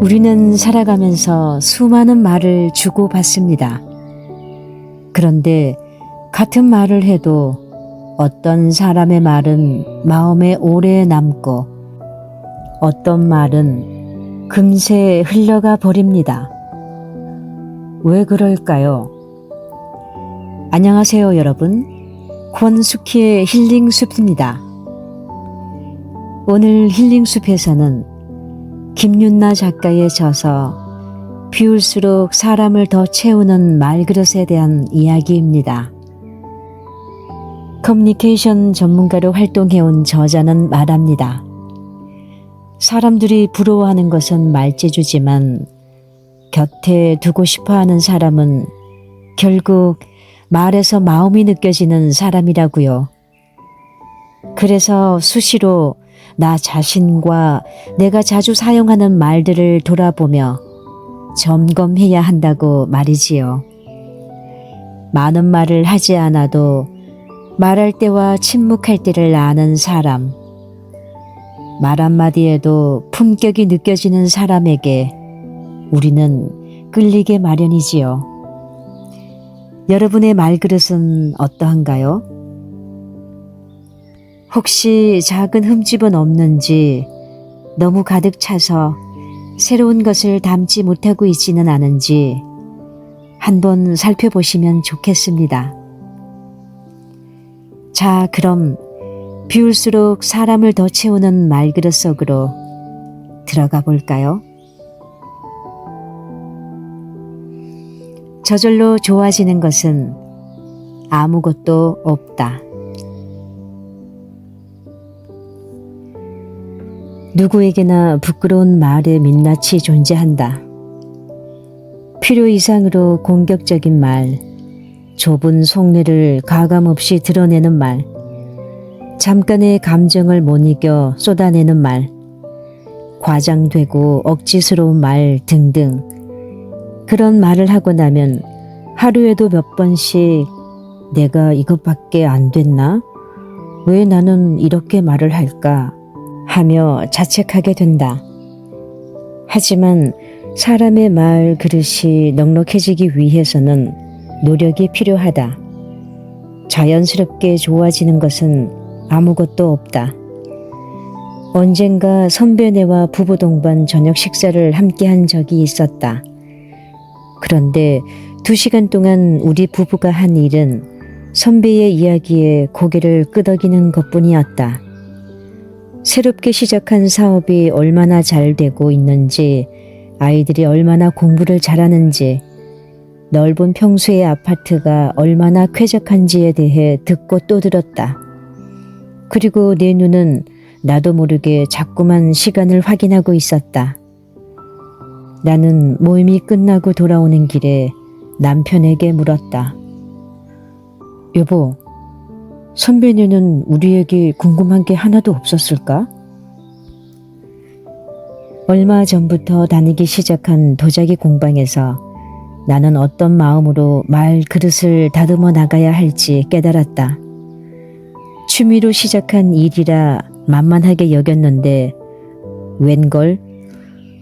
우리는 살아가면서 수많은 말을 주고받습니다. 그런데 같은 말을 해도 어떤 사람의 말은 마음에 오래 남고 어떤 말은 금세 흘러가 버립니다. 왜 그럴까요? 안녕하세요 여러분. 권숙희의 힐링숲입니다. 오늘 힐링숲에서는 김윤나 작가의 저서 비울수록 사람을 더 채우는 말그릇에 대한 이야기입니다. 커뮤니케이션 전문가로 활동해온 저자는 말합니다. 사람들이 부러워하는 것은 말재주지만 곁에 두고 싶어하는 사람은 결국 말에서 마음이 느껴지는 사람이라고요. 그래서 수시로 나 자신과 내가 자주 사용하는 말들을 돌아보며 점검해야 한다고 말이지요. 많은 말을 하지 않아도 말할 때와 침묵할 때를 아는 사람, 말 한마디에도 품격이 느껴지는 사람에게 우리는 끌리게 마련이지요. 여러분의 말그릇은 어떠한가요? 혹시 작은 흠집은 없는지, 너무 가득 차서 새로운 것을 담지 못하고 있지는 않은지 한번 살펴보시면 좋겠습니다. 자, 그럼 비울수록 사람을 더 채우는 말그릇 속으로 들어가 볼까요? 저절로 좋아지는 것은 아무것도 없다. 누구에게나 부끄러운 말의 민낯이 존재한다. 필요 이상으로 공격적인 말, 좁은 속내를 가감없이 드러내는 말, 잠깐의 감정을 못 이겨 쏟아내는 말, 과장되고 억지스러운 말 등등. 그런 말을 하고 나면 하루에도 몇 번씩 내가 이것밖에 안 됐나? 왜 나는 이렇게 말을 할까? 하며 자책하게 된다. 하지만 사람의 말 그릇이 넉넉해지기 위해서는 노력이 필요하다. 자연스럽게 좋아지는 것은 아무것도 없다. 언젠가 선배네와 부부 동반 저녁 식사를 함께 한 적이 있었다. 그런데 2시간 동안 우리 부부가 한 일은 선배의 이야기에 고개를 끄덕이는 것뿐이었다. 새롭게 시작한 사업이 얼마나 잘 되고 있는지, 아이들이 얼마나 공부를 잘하는지, 넓은 평수의 아파트가 얼마나 쾌적한지에 대해 듣고 또 들었다. 그리고 내 눈은 나도 모르게 자꾸만 시간을 확인하고 있었다. 나는 모임이 끝나고 돌아오는 길에 남편에게 물었다. 여보, 선배님은 우리에게 궁금한 게 하나도 없었을까? 얼마 전부터 다니기 시작한 도자기 공방에서 나는 어떤 마음으로 말 그릇을 다듬어 나가야 할지 깨달았다. 취미로 시작한 일이라 만만하게 여겼는데 웬걸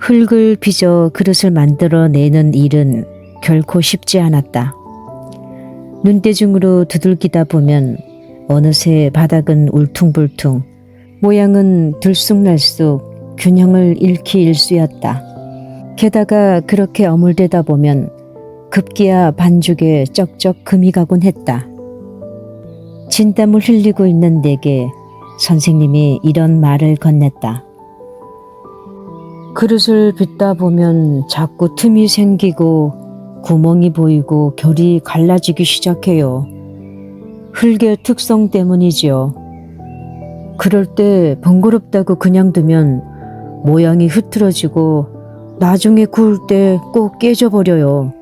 흙을 빚어 그릇을 만들어내는 일은 결코 쉽지 않았다. 눈대중으로 두들기다 보면 어느새 바닥은 울퉁불퉁, 모양은 들쑥날쑥 균형을 잃기 일쑤였다. 게다가 그렇게 어물대다 보면 급기야 반죽에 쩍쩍 금이 가곤 했다. 진땀을 흘리고 있는 내게 선생님이 이런 말을 건넸다. 그릇을 빚다 보면 자꾸 틈이 생기고 구멍이 보이고 결이 갈라지기 시작해요. 흙의 특성 때문이지요. 그럴 때 번거롭다고 그냥 두면 모양이 흐트러지고 나중에 구울 때 꼭 깨져버려요.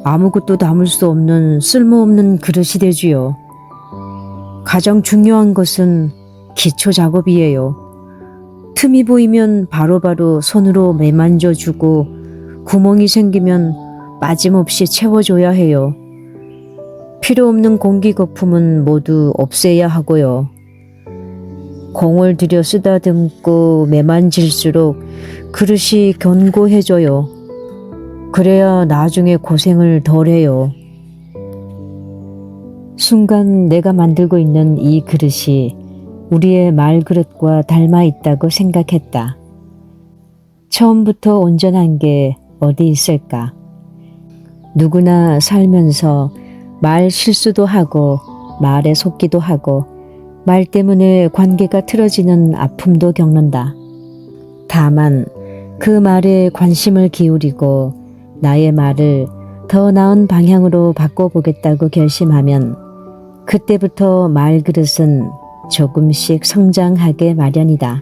아무것도 담을 수 없는 쓸모없는 그릇이 되지요. 가장 중요한 것은 기초 작업이에요. 틈이 보이면 바로바로 손으로 매만져주고 구멍이 생기면 빠짐없이 채워줘야 해요. 필요 없는 공기 거품은 모두 없애야 하고요. 공을 들여 쓰다듬고 매만질수록 그릇이 견고해져요. 그래야 나중에 고생을 덜해요. 순간 내가 만들고 있는 이 그릇이 우리의 말그릇과 닮아 있다고 생각했다. 처음부터 온전한 게 어디 있을까? 누구나 살면서 말 실수도 하고 말에 속기도 하고 말 때문에 관계가 틀어지는 아픔도 겪는다. 다만 그 말에 관심을 기울이고 나의 말을 더 나은 방향으로 바꿔보겠다고 결심하면 그때부터 말그릇은 조금씩 성장하게 마련이다.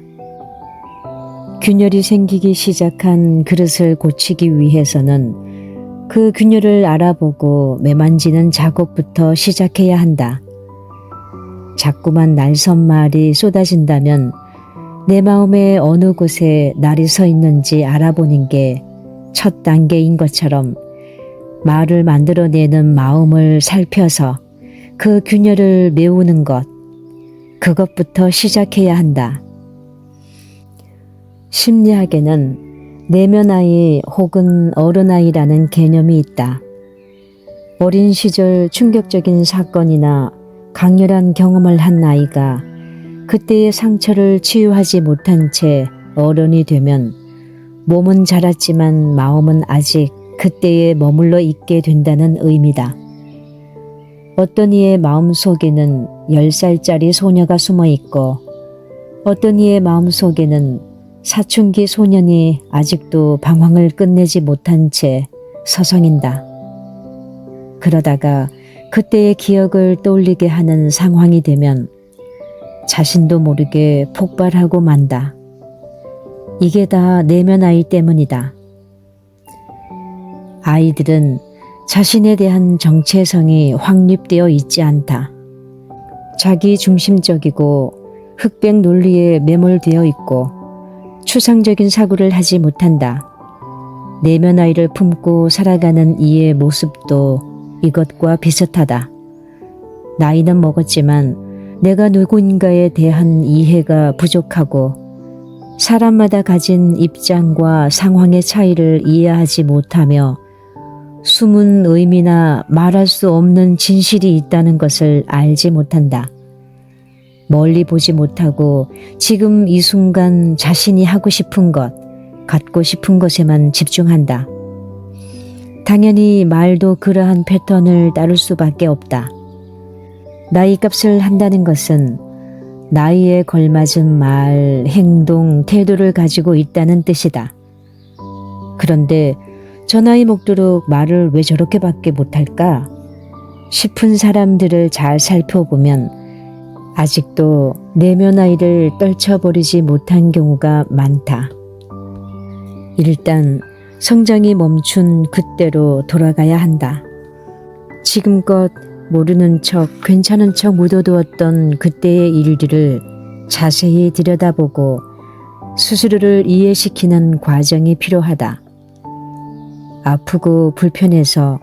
균열이 생기기 시작한 그릇을 고치기 위해서는 그 균열을 알아보고 매만지는 작업부터 시작해야 한다. 자꾸만 날선말이 쏟아진다면 내 마음의 어느 곳에 날이 서 있는지 알아보는 게 첫 단계인 것처럼 말을 만들어내는 마음을 살펴서 그 균열을 메우는 것, 그것부터 시작해야 한다. 심리학에는 내면아이 혹은 어른아이라는 개념이 있다. 어린 시절 충격적인 사건이나 강렬한 경험을 한 아이가 그때의 상처를 치유하지 못한 채 어른이 되면 몸은 자랐지만 마음은 아직 그때에 머물러 있게 된다는 의미다. 어떤 이의 마음속에는 10살짜리 소녀가 숨어 있고 어떤 이의 마음속에는 사춘기 소년이 아직도 방황을 끝내지 못한 채 서성인다. 그러다가 그때의 기억을 떠올리게 하는 상황이 되면 자신도 모르게 폭발하고 만다. 이게 다 내면 아이 때문이다. 아이들은 자신에 대한 정체성이 확립되어 있지 않다. 자기 중심적이고 흑백 논리에 매몰되어 있고 추상적인 사고를 하지 못한다. 내면 아이를 품고 살아가는 이의 모습도 이것과 비슷하다. 나이는 먹었지만 내가 누구인가에 대한 이해가 부족하고 사람마다 가진 입장과 상황의 차이를 이해하지 못하며 숨은 의미나 말할 수 없는 진실이 있다는 것을 알지 못한다. 멀리 보지 못하고 지금 이 순간 자신이 하고 싶은 것, 갖고 싶은 것에만 집중한다. 당연히 말도 그러한 패턴을 따를 수밖에 없다. 나이값을 한다는 것은 나이에 걸맞은 말, 행동, 태도를 가지고 있다는 뜻이다. 그런데 저 나이 먹도록 말을 왜 저렇게밖에 못할까 싶은 사람들을 잘 살펴보면 아직도 내면 아이를 떨쳐버리지 못한 경우가 많다. 일단 성장이 멈춘 그때로 돌아가야 한다. 지금껏 모르는 척 괜찮은 척 묻어두었던 그때의 일들을 자세히 들여다보고 스스로를 이해시키는 과정이 필요하다. 아프고 불편해서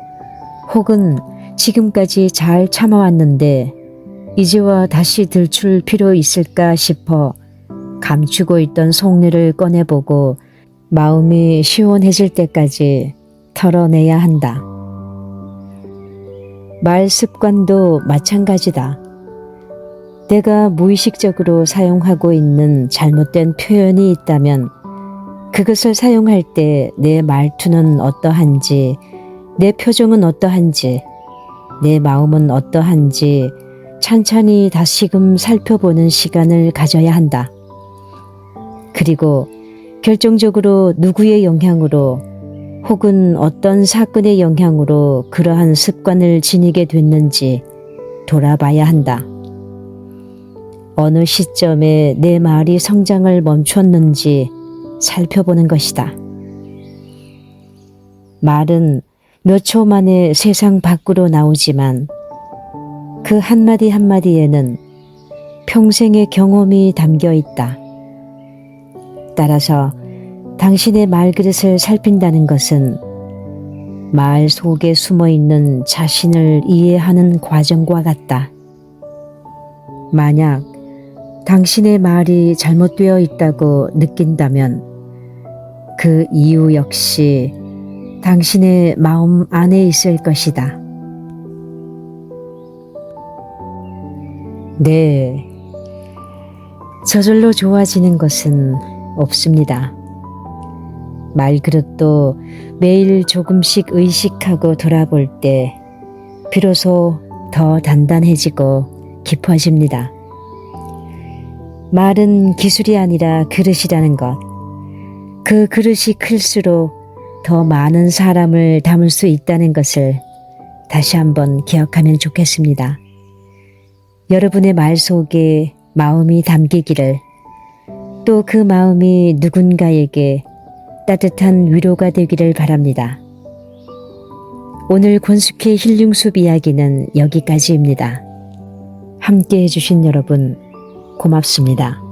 혹은 지금까지 잘 참아왔는데 이제와 다시 들출 필요 있을까 싶어 감추고 있던 속내를 꺼내보고 마음이 시원해질 때까지 털어내야 한다. 말 습관도 마찬가지다. 내가 무의식적으로 사용하고 있는 잘못된 표현이 있다면 그것을 사용할 때 내 말투는 어떠한지, 내 표정은 어떠한지, 내 마음은 어떠한지 찬찬히 다시금 살펴보는 시간을 가져야 한다. 그리고 결정적으로 누구의 영향으로 혹은 어떤 사건의 영향으로 그러한 습관을 지니게 됐는지 돌아봐야 한다. 어느 시점에 내 말이 성장을 멈췄는지 살펴보는 것이다. 말은 몇 초 만에 세상 밖으로 나오지만 그 한마디 한마디에는 평생의 경험이 담겨 있다. 따라서 당신의 말그릇을 살핀다는 것은 말 속에 숨어있는 자신을 이해하는 과정과 같다. 만약 당신의 말이 잘못되어 있다고 느낀다면 그 이유 역시 당신의 마음 안에 있을 것이다. 네, 저절로 좋아지는 것은 없습니다. 말그릇도 매일 조금씩 의식하고 돌아볼 때 비로소 더 단단해지고 깊어집니다. 말은 기술이 아니라 그릇이라는 것. 그 그릇이 클수록 더 많은 사람을 담을 수 있다는 것을 다시 한번 기억하면 좋겠습니다. 여러분의 말 속에 마음이 담기기를, 또 그 마음이 누군가에게 따뜻한 위로가 되기를 바랍니다. 오늘 권숙희 힐링숲 이야기는 여기까지입니다. 함께 해주신 여러분 고맙습니다.